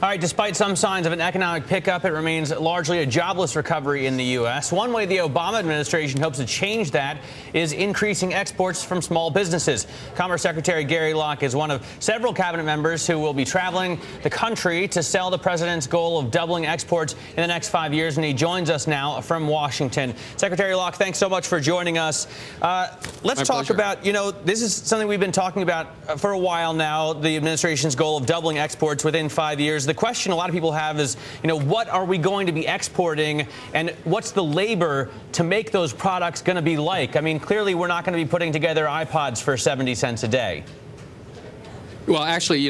All right, despite some signs of an economic pickup, it remains largely a jobless recovery in the U.S. One way the Obama administration hopes to change that is increasing exports from small businesses. Commerce Secretary Gary Locke is one of several cabinet members who will be traveling the country to sell the president's goal of doubling exports in the next 5 years, and he joins us now from Washington. Secretary Locke, thanks so much for joining us. Let's talk about, this is something we've been talking about for a while now, the administration's goal of doubling exports within 5 years. The question a lot of people have is, what are we going to be exporting, and what's the labor to make those products going to be like? I mean, clearly we're not going to be putting together iPods for 70 cents a day. Well, actually,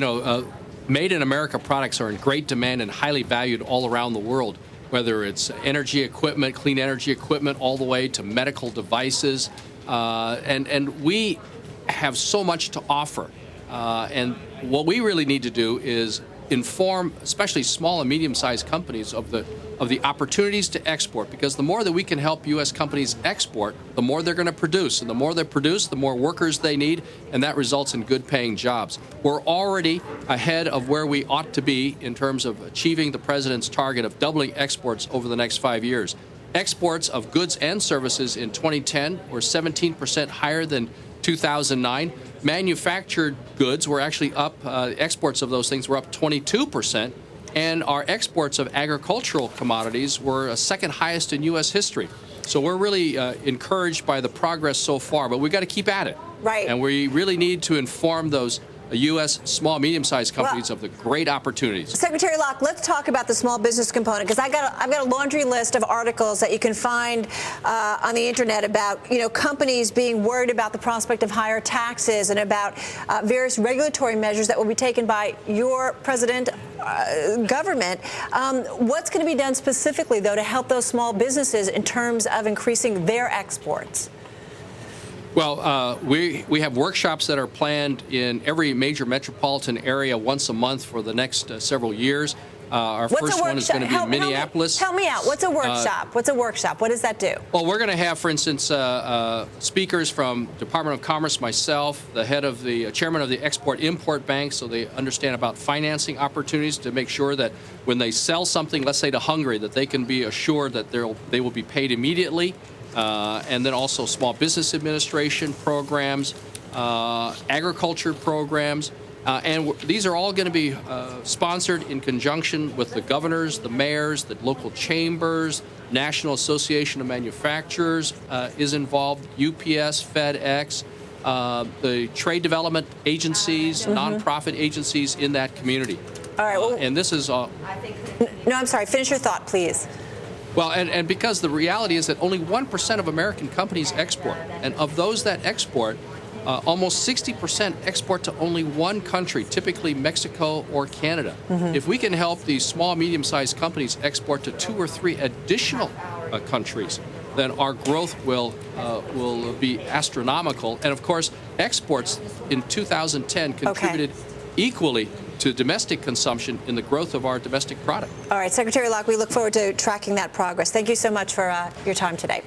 made in America products are in great demand and highly valued all around the world, whether it's energy equipment, clean energy equipment, all the way to medical devices. And we have so much to offer. And what we really need to do is inform, especially small and medium-sized companies, of the opportunities to export, because the more that we can help U.S. companies export, the more they're going to produce, and the more they produce, the more workers they need, and that results in good-paying jobs. We're already ahead of where we ought to be in terms of achieving the president's target of doubling exports over the next 5 years. Exports of goods and services in 2010 were 17% higher than 2009. Manufactured goods were actually up, exports of those things were up 22%, and our exports of agricultural commodities were second highest in U.S. history. So we're really encouraged by the progress so far, but we've got to keep at it. Right. And we really need to inform those U.S. small, medium-sized companies of the great opportunities. Secretary Locke, let's talk about the small business component, because I've got a laundry list of articles that you can find on the internet about companies being worried about the prospect of higher taxes and about various regulatory measures that will be taken by your president government. What's going to be done specifically, though, to help those small businesses in terms of increasing their exports? Well, we have workshops that are planned in every major metropolitan area once a month for the next several years. Our first one is going to be in Minneapolis. Help me out. What's a workshop? What's a workshop? What does that do? Well, we're going to have, for instance, speakers from Department of Commerce, myself, the head of the chairman of the Export-Import Bank, so they understand about financing opportunities to make sure that when they sell something, let's say to Hungary, that they can be assured that they will be paid immediately. And then also Small Business Administration programs, agriculture programs. And these are all going to be sponsored in conjunction with the governors, the mayors, the local chambers, National Association of Manufacturers is involved, UPS, FedEx, the trade development agencies, nonprofit agencies in that community. All right. Well, and this is no, I'm sorry. Finish your thought, please. Well, and because the reality is that only 1% of American companies export, and of those that export, almost 60% export to only one country, typically Mexico or Canada. If we can help these small, medium-sized companies export to 2 or 3 additional countries, then our growth will be astronomical. And of course, exports in 2010 contributed equally to domestic consumption in the growth of our domestic product. All right, Secretary Locke, we look forward to tracking that progress. Thank you so much for your time today.